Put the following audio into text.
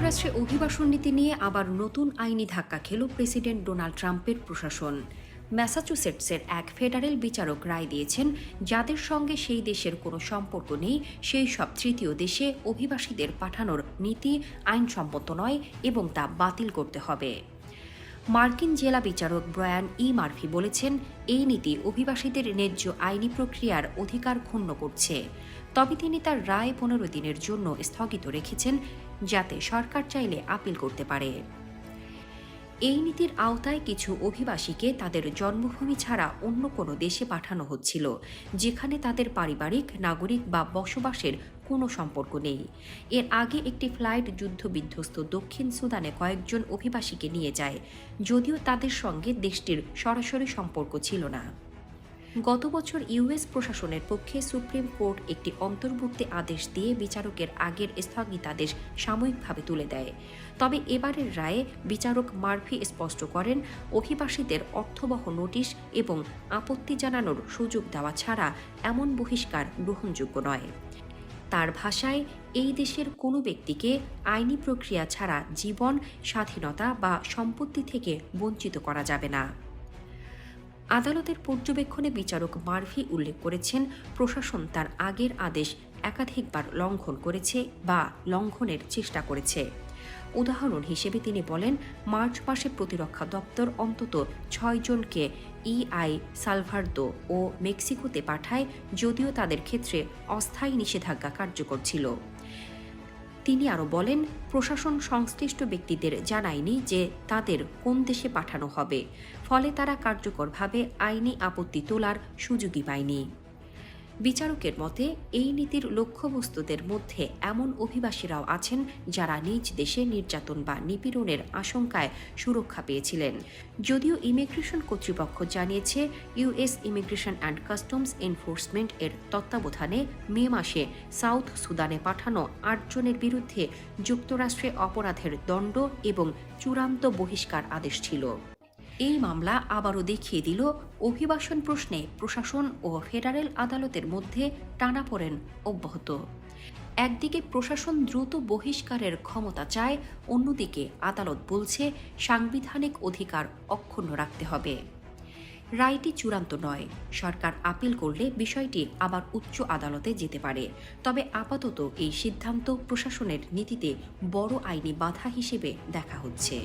যুক্তরাষ্ট্রে অভিবাসন নীতি নিয়ে আবার নতুন আইনি ধাক্কা খেল প্রেসিডেন্ট ডোনাল্ড ট্রাম্পের প্রশাসন। ম্যাসাচুসেটসের এক ফেডারেল বিচারক রায় দিয়েছেন, যাদের সঙ্গে সেই দেশের কোনো সম্পর্ক নেই সেই সব তৃতীয় দেশে অভিবাসীদের পাঠানোর নীতি আইনসম্মত নয় এবং তা বাতিল করতে হবে। মার্কিন জেলা বিচারক ব্রায়ান মার্ফি বলেছেন, এই নীতি অভিবাসীদের ন্যায্য আইনি প্রক্রিয়ার অধিকার ক্ষুণ্ণ করছে। তবে তিনি তার রায় 15 দিনের জন্য স্থগিত রেখেছেন, যাতে সরকার চাইলে আপিল করতে পারে। এই নীতির আওতায় কিছু অভিবাসীকে তাদের জন্মভূমি ছাড়া অন্য কোনো দেশে পাঠানো হচ্ছিল, যেখানে তাদের পারিবারিক, নাগরিক বা বসবাসের কোনো সম্পর্ক নেই। এর আগে একটি ফ্লাইট যুদ্ধবিধ্বস্ত দক্ষিণ সুদানে কয়েকজন অভিবাসীকে নিয়ে যায়, যদিও তাদের সঙ্গে দেশটির সরাসরি সম্পর্ক ছিল না। গত বছর ইউএস প্রশাসনের পক্ষে সুপ্রিম কোর্ট একটি অন্তর্বর্তী আদেশ দিয়ে বিচারকের আগের স্থগিতাদেশ সাময়িকভাবে তুলে দেয়। তবে এবারের রায়ে বিচারক মার্ফি স্পষ্ট করেন, অভিবাসীদের অর্থবহ নোটিশ এবং আপত্তি জানানোর সুযোগ দেওয়া ছাড়া এমন বহিষ্কার গ্রহণযোগ্য নয়। তার ভাষায়, এই দেশের কোনো ব্যক্তিকে আইনি প্রক্রিয়া ছাড়া জীবন, স্বাধীনতা বা সম্পত্তি থেকে বঞ্চিত করা যাবে না। আদালতের পর্যবেক্ষণে বিচারক মার্ফি উল্লেখ করেছেন, প্রশাসন তার আগের আদেশ একাধিকবার লঙ্ঘন করেছে বা লঙ্ঘনের চেষ্টা করেছে। উদাহরণ হিসেবে তিনি বলেন, মার্চ মাসে প্রতিরক্ষা দপ্তর অন্তত 6 জনকে সালভাদোর ও মেক্সিকোতে পাঠায়, যদিও তাদের ক্ষেত্রে অস্থায়ী নিষেধাজ্ঞা কার্যকর ছিল। তিনি আরও বলেন, প্রশাসন সংশ্লিষ্ট ব্যক্তিদের জানায়নি যে তাদের কোন দেশে পাঠানো হবে, ফলে তারা কার্যকরভাবে আইনি আপত্তি তোলার সুযোগই পায়নি। বিচারকের মতে, এই নীতির লক্ষ্যবস্তুদের মধ্যে এমন অভিবাসীরাও আছেন যারা নিজ দেশে নির্যাতন বা নিপীড়নের আশঙ্কায় সুরক্ষা পেয়েছিলেন। যদিও ইমিগ্রেশন কর্তৃপক্ষ জানিয়েছে, US immigration and customs enforcement এর তত্ত্বাবধানে মে মাসে সাউথ সুদানে পাঠানো 8 জনের বিরুদ্ধে যুক্তরাষ্ট্রে অপরাধের দণ্ড এবং চূড়ান্ত বহিষ্কার আদেশ ছিল। এই মামলা আবারও দেখিয়ে দিল, অভিবাসন প্রশ্নে প্রশাসন ও ফেডারেল আদালতের মধ্যে টানাপোড়েন অব্যাহত। একদিকে প্রশাসন দ্রুত বহিষ্কারের ক্ষমতা চায়, অন্যদিকে আদালত বলছে সাংবিধানিক অধিকার অক্ষুণ্ণ রাখতে হবে। রায়টি চূড়ান্ত নয়, সরকার আপিল করলে বিষয়টি আবার উচ্চ আদালতে যেতে পারে। তবে আপাতত এই সিদ্ধান্ত প্রশাসনের নীতিতে বড় আইনি বাধা হিসেবে দেখা হচ্ছে।